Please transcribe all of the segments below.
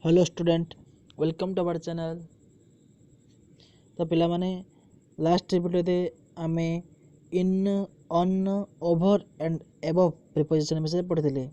Hello student, welcome to our channel. तो पिला माने लास्ट वीडियो आमे in on over and above preposition विषय पढ़ी।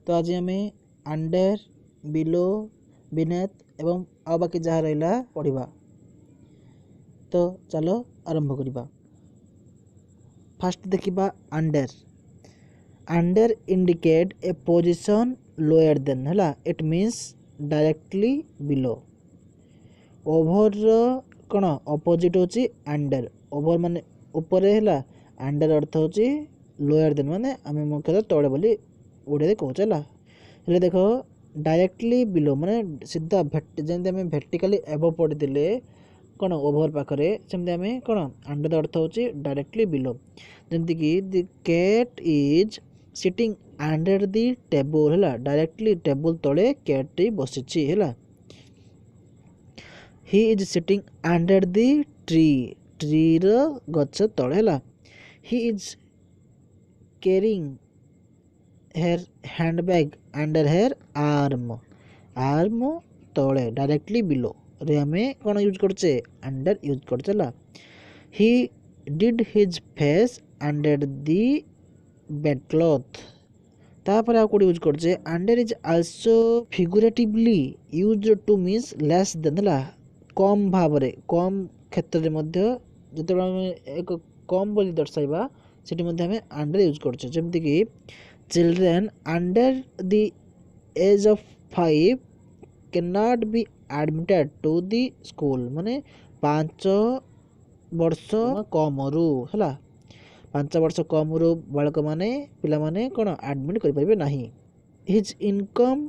तो आज आमे अंडर बिलो बिनेथ एवं आ बाकी जहाँ रहा पढ़ा। तो चलो आरंभ करवा। फास्ट देखिबा under. Under indicate a position lower than है, it means directly below. Over कौन अपोजिट होची अंडर। ओभर माने ऊपर है, अंडर अर्थ होची लोअर देन माने आम मुख्यतः तले बोली ओडिया कहूँ है। देख डायरेक्टली बिलो माने सीधा जमी आम भर्टिकली एबव पढ़ी कौन ओभर पाखे सेमती आम कौन अंडर अर्थ होची डायरेक्टली बिलो। जमती कि the cat is sitting under the table है, डायरेक्टली टेबल तले कैट टी बसी है। He is sitting under the tree, tree रो गछ तले है। He is carrying her handbag under her arm, arm तले डायरेक्टली बिलो रे आम कौन यूज करचे अंडर यूज करचे। He did his face under the bed cloth, तापर आ कोड यूज करचे under is also figuratively use to means less than है, कम भाव रे कम क्षेत्र रे मध्य जते एक कम बोली दर्शाइबा सेठी मध्य हमें अंडर यूज करचे। जेमति कि children under the age of 5 can not be admitted to the school, माने 5 वर्ष कम रु है, 5 वर्ष कम रु बालक माने पिला माने कोन एडमिट करि परिबे नाही। हिज इनकम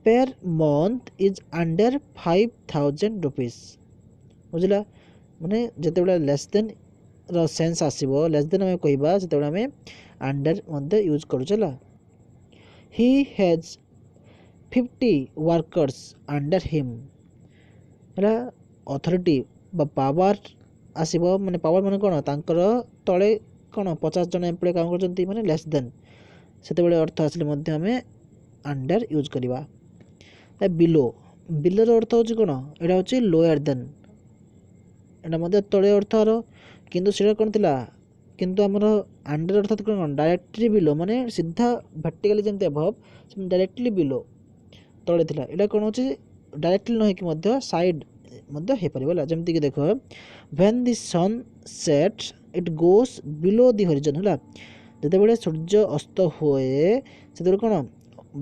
पेर मंथ इज अंडर 5000 रुपीज। बुझला, माने जते बडा लेस देन रो सेंस आसीबो, लेस देन हम कहबा जते बडा हमें अंडर मध्ये यूज करू चला। He has 50 workers under him, हला अथॉरिटी बा पावर आसीबो, माने पावर माने कोन तांकर तळे कोन 50 जन एम्प्लॉय काम करजंती, माने लेस देन सेते बडे अर्थ आसले मध्ये हमें अंडर यूज करबा। बिलो, बिलोर अर्थ होची कोन एटा होची लोअर देन, एटा मध्ये तळे अर्थ आरो किंतु सेटा कोन थिला, किंतु हमर अंडर अर्थ कोन डायरेक्टली बिलो माने सीधा वर्टिकली जेंते अबव डायरेक्टली बिलो तळे थिला। एटा कोन होची डायरेक्टली न कि मध्ये साइड मध्ये हे परिबला। जेमति कि देखो when the sun sets it goes below the horizon हला, जते बेले सूर्य अस्त होए सेते कोन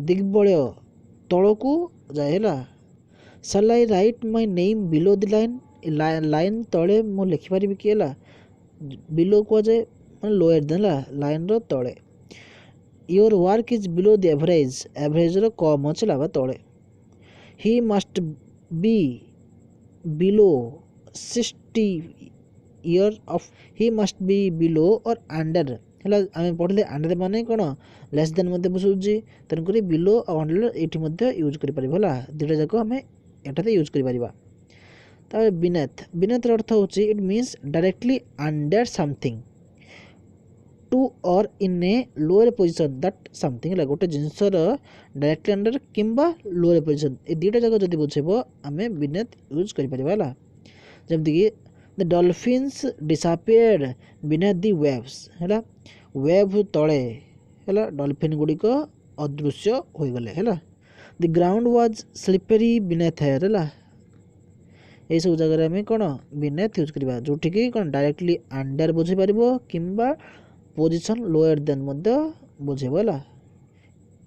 दिग्बलय तळकू जाए है। Shall I write my name below the line, line तले मु लिखि पारिबि कि है, बिलो को जाए माने लोअर देन लाइन रो तले। Your work is below the average, average रो कम अछि लाबा तले। He must be below 60 year of, he must be below or under है। आम पढ़ले अंडर माने कोन लेस देन मध्ये बुझुजी, तेणुक बिलो और अंडर ये यूज कर दुटा जाक आम एटाते यूज कर। बिनेथ, बिनेथ अर्थ होची it means directly under something to or in a lower position that something, गोटे जिनसर डायरेक्टली अंडर किंबा लोअर पोजिशन ये दुटा जाक जब बुझेब आम बिनेथ यूज कर। जमती कि the dolphins disappeared beneath the waves है, वेव तले है डॉल्फिन गुड़िक अदृश्य हो गले है। The ground was slippery beneath her है, ये सब जगह आम कौन बिनेथ यूज करवा, जोटि कि कौन डायरेक्टली अंडर बुझे पार किंबा पोजिशन लोअर देन बुझेब है।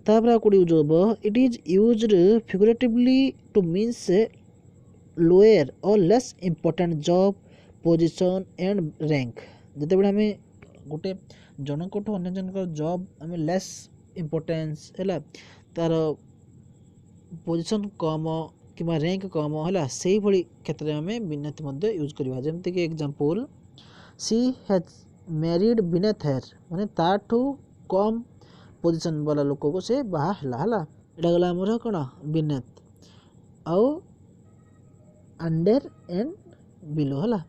तापर कोड यूज हम it is used figuratively to means lower or less important job position and rank. जिते बड़े आम गोटे जनक अन्य जनक जॉब आम लेस इंपोर्टेंस है, तार पोजिशन कम कि रैंक कम है, से भली क्षेत्र में आम बिनेथ यूज करवा। जमती कि example she has married beneath her, माने ताठू कम पोजिशन वाला लोक को से बाहा है। एटा गला हमर कोन बिनेथ आउ अंडर एंड बिलो है।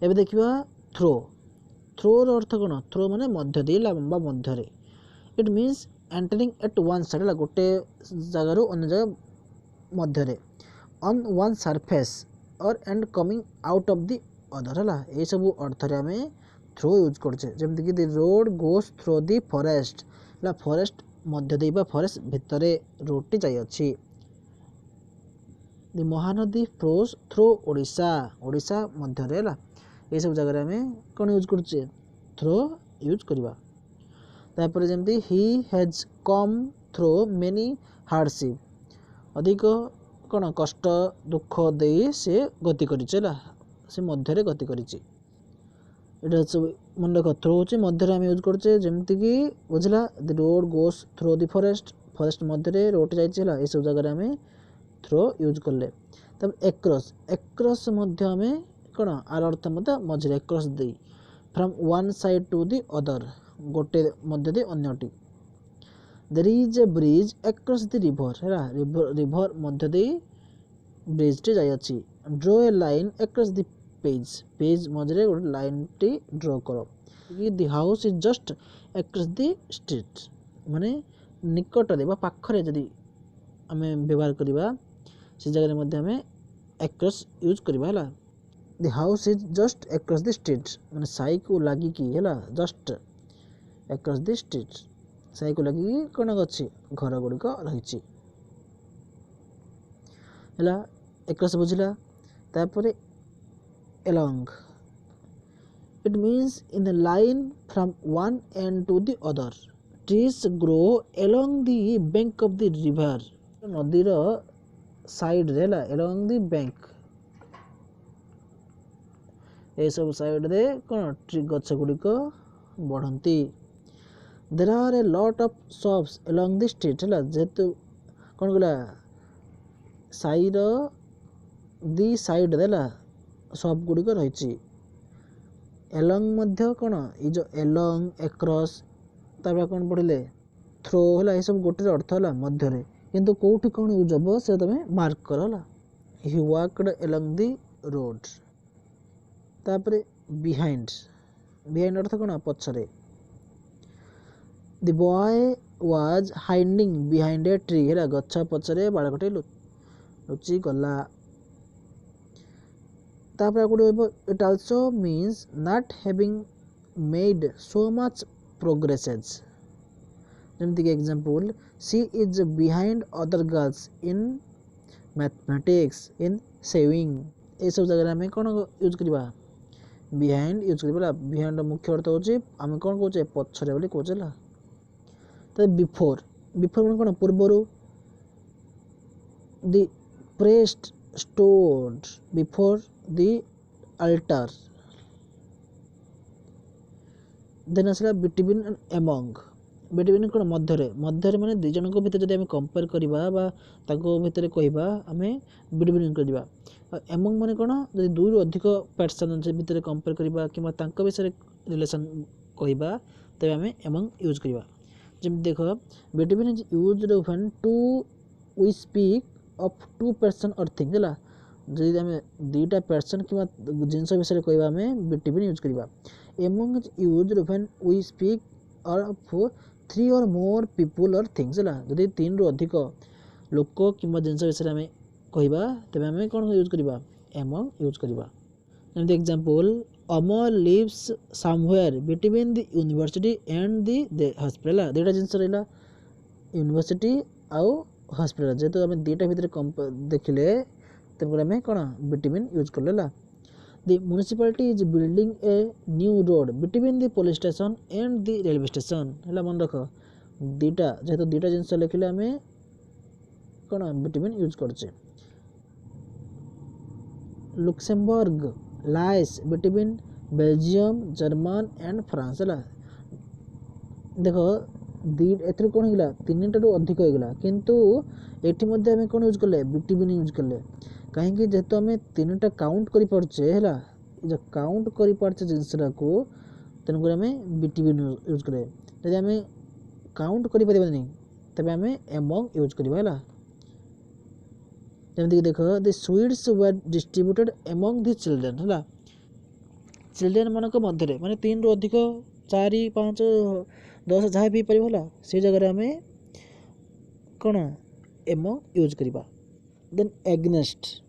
एबे देखिबा थ्रो, थ्रोर अर्थ कोन, थ्रो माने मध्य दे लंबा मध्य रे, it means entering at one side, गोटे जगह अन्य जगह मध्य on one surface or and coming out of the other है ये सब अर्थ आम थ्रो यूज करछे जमीक the road goes through the forest है फॉरेस्ट मध्य दे फॉरेस्ट भितर रोडटी जाइए the Mahanadi flows through Odisha Odisha मध्य है ये सब जगह आम कौन यूज करुचे थ्रो यूज करवा तापर जमती he has come through many hardship अधिक कौन कष्ट दुख दे से गति करा से मध्य गति करी सब मन रख थ्रो हो मध्य आम यूज करचे जमीक बुझला the road goes through the forest forest मध्य रोड जाइए सब जगह आम थ्रो यूज कले तब एक्रॉस एक्रॉस मध्य आम कौन आर अर्थ मत मझे एक्रॉस दे from one side to the other गोटे मध्य दे अन्यटी there is a bridge across the river है रिवर मध्य दे ब्रिज टी जाइए draw a line across the page page मझे गोटे लाइन टी ड्रॉ कर the house is just across the street माने निकट दे पाखरे जदि आम व्यवहार करवा से जगह मध्य आम एक्रॉस यूज करवा है the house is just across the street माने साई को लगी कि है just across the street Sai को लगी कौन अच्छी घर गुड़िक रही एक्रॉस बुझला तापर along it means in a line from one end to the other trees grow along the bank of the river नदीर साइड रे along the bank ए सब साइड रे कौन ट्री गछ गुड़िक बढ़ती there are a lot of shops along the street है जेहेतु कौन गला साइड दी साइड रे सब गुड़िक रही एलंग मध्य कौन ये जो एलंग एक्रॉस तापर कौन पढ़ले थ्रो है ये सब गोटे अर्थ है मध्य किंतु कौटी कौन यूज हम से तुम मार्क कर he walked along the road तापर बिहाइंड बिहाइंड अर्थ कौन पछरे the boy was hiding behind a tree है गछ पछरे बालकटे लुचि गला it also means not having made so much progresses जमती कि example she is behind other girls in mathematics in saving ये सब जगह में कौन यूज करवा behind यूज करवा behind मुख्य अर्थ होचे आम कौन कहचे पछरे बोली कहचे तो बिफोर बिफोर कौन पूर्वरु the priest stood before the altar then असला between and among between कौन मध्य माने दुई जन भितर जब कंपेयर करवा भितर कहवा आम between करवा among माने कौन जब दुई रु अधिक पर्सन भितर कंपेयर करवा कि विषय रिलेशन कहवा तब आम among यूज करवा जब देख between is used when two we speak of two person or thing है जदि आम दुईटा पर्सन कि जिनस विषय कहवा आम बिटवीन यूज करवा among is used when we speak of three or more people और थिंग्स है जदि तीन रु अधिक लोक कि जिनस विषय आम कहवा तेज आम कौन यूज करवा एमंग यूज करवा जमी example Amar lives somewhere between the university and the hospital दुईटा जिनस रहा यूनिवर्सिटी आउ हॉस्पिटल जेहेतु आम दुईटा भितर देखिले तेणुकर आम कौन बिटवीन यूज कर the municipality is building a new road between the police station and the railway station है मन रख दुईटा जेहेतु दुईटा जिनस लिखिले आम कौन बिटवीन यूज करचे Luxembourg lies between Belgium German and France है देख एथर कौन होगा तीन टा अधिक होगा किंतु एटी मध्य आम कौन यूज कले बिटवीन यूज कले कहीं जेहेतु आम तीन टा काउंट कर पार्चे है जो काउंट कर पार्चे जिनसा को तेणुक आम बिटवीन यूज करें जब आम काउंट कर तब आम एमंग यूज करवा जमीक देख the sweets were distributed among the children है चिल्ड्रेन मान मध्य माने तीन रु अधिक 4 5 10 जहाँ भी पार से जगह आम कौन एमंग यूज करवा Then against,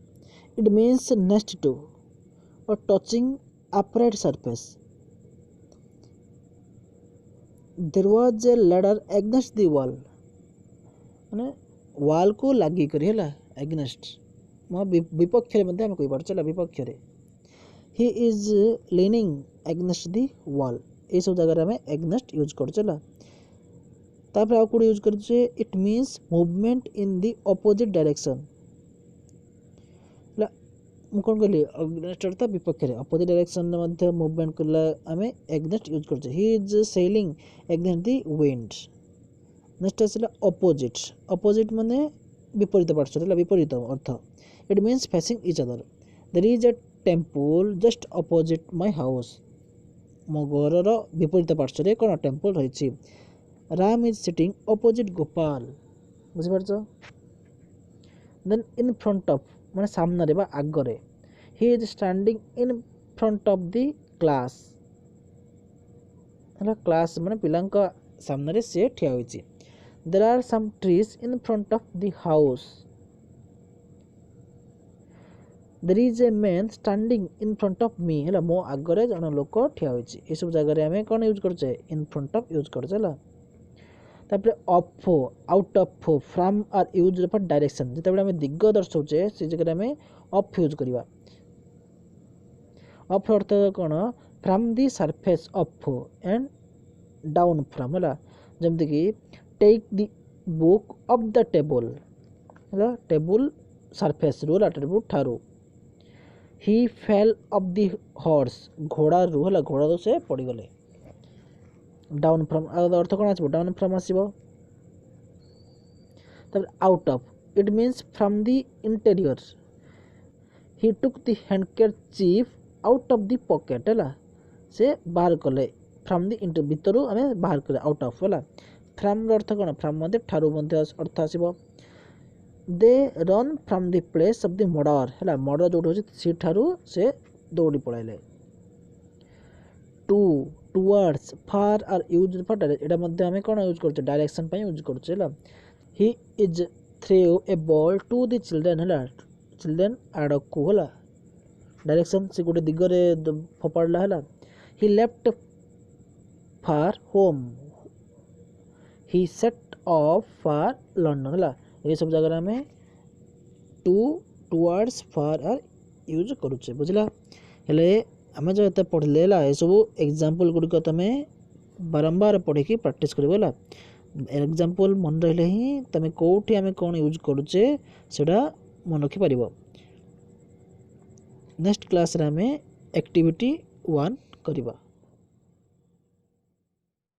it means next to or touching upright surface. There was a ladder against the wall, माने wall को लागी करी है against मो विपक्ष रे मध्य हम कोई बार चला विपक्ष रे. He is leaning against the wall. ये सब जगह में against यूज कर चला. तापर आउ कोड यूज कर जे it means movement in the opposite direction. ମୁଁ କ'ଣ କହିଲି against ଅର୍ଥ ବିପକ୍ଷରେ ଅପୋଜିଟ୍ ଡାଇରେକ୍ସନରେ ମଧ୍ୟ ମୁଭମେଣ୍ଟ କଲା ଆମେ against ୟୁଜ୍ କରୁଛେ. He is sailing against the wind. Next ଆସିଲା ଅପୋଜିଟ୍. ଅପୋଜିଟ୍ ମାନେ ବିପରୀତ ପାର୍ଶ୍ୱରେ ହେଲା ବିପରୀତ ଅର୍ଥ. It means facing each other. There is a temple just opposite my house. ମୋ ଘରର ବିପରୀତ ପାର୍ଶ୍ୱରେ କ'ଣ ଟେମ୍ପଲ୍ ରହିଛି. Ram is sitting opposite Gopal. ବୁଝିପାରୁଛ. ଦେନ୍ ଇନ୍ ଫ୍ରଣ୍ଟ ଅଫ୍ ମାନେ ସାମ୍ନାରେ ବା ଆଗରେ. He is standing in front of the class. ହେଲା କ୍ଲାସ୍ ମାନେ ପିଲାଙ୍କ ସାମ୍ନାରେ ସେ ଠିଆ ହୋଇଛି. ଦେର୍ are some trees in front of the house. There is a man standing in front of me. ହେଲା ମୋ ଆଗରେ ଜଣେ ଲୋକ ଠିଆ ହୋଇଛି. ଏସବୁ ଜାଗାରେ ଆମେ କ'ଣ ୟୁଜ୍ କରୁଛେ ଇନ୍ ଫ୍ରଣ୍ଟ ଅଫ୍ ୟୁଜ୍ କରୁଛେ. ହେଲା ତାପରେ of out of from R use for direction. ଯେତେବେଳେ ଆମେ ଦିଗ ଦର୍ଶାଉଛେ ସେ ଜାଗାରେ ଆମେ ଅଫ୍ ୟୁଜ୍ କରିବା. ଅଫ୍ ଅର୍ଥ କ'ଣ from the surface of and down from. ହେଲା ଯେମିତିକି take the book off the table. ହେଲା ଟେବୁଲ୍ ସର୍ଫେସ୍ରୁ ହେଲା ଟେବୁଲ୍ ଠାରୁ. ହି ଫେଲ୍ ଅଫ୍ ଦି ହର୍ସ. ଘୋଡ଼ାରୁ ହେଲା ଘୋଡ଼ାରୁ ସେ ପଡ଼ିଗଲେ. ଡାଉନ୍ ଫ୍ରମ୍ ଅର୍ଥ କ'ଣ ଆସିବ ଡାଉନ୍ ଫ୍ରମ୍ ଆସିବ. ତାପରେ out of it means from the interior. He took the handkerchief out of the pocket. ହେଲା ସେ ବାହାର କଲେ ଫ୍ରମ୍ ଦି ଭିତରୁ ଆମେ ବାହାର କଲେ ଆଉଟ୍ ଅଫ୍. ହେଲା ଫ୍ରମ୍ର ଅର୍ଥ କ'ଣ ଫ୍ରମ୍ ମଧ୍ୟ ଠାରୁ ମଧ୍ୟ ଅର୍ଥ ଆସିବ. They run from the place of the murder. ହେଲା ମର୍ଡର ଯେଉଁଠି ହେଉଛି ସେଠାରୁ ସେ ଦୌଡ଼ି ପଳାଇଲେ. To towards for are use for direction. ଏଇଟା ମଧ୍ୟ ଆମେ କ'ଣ ୟୁଜ୍ କରୁଛେ ଡାଇରେକ୍ସନ୍ ପାଇଁ ୟୁଜ୍ କରୁଛେ. ହେଲା he is throw a ball to the children. ହେଲା ଚିଲଡ୍ରେନ୍ ଆଡ଼କୁ. ହେଲା ଡାଇରେକ୍ସନ୍ ସେ ଗୋଟେ ଦିଗରେ ଫୋପାଡ଼ିଲା. ହେଲା he left for home. He set off for London. ହେଲା ଏସବୁ ଜାଗାରେ ଆମେ to towards for are use କରୁଛେ. ବୁଝିଲା. ହେଲେ ଆମେ ଯେଉଁ ଏତେ ପଢ଼ିଲେ ହେଲା ଏସବୁ ଏକ୍ଜାମ୍ପଲ୍ ଗୁଡ଼ିକ ତୁମେ ବାରମ୍ବାର ପଢ଼ିକି ପ୍ରାକ୍ଟିସ୍ କରିବ. ହେଲା ଏକ୍ଜାମ୍ପଲ୍ ମନେ ରହିଲେ ହିଁ ତୁମେ କେଉଁଠି ଆମେ କ'ଣ ୟୁଜ୍ କରୁଛେ ସେଇଟା ମନେ ରଖିପାରିବ. ନେକ୍ସଟ କ୍ଲାସ୍ରେ ଆମେ ଆକ୍ଟିଭିଟି 1 କରିବା.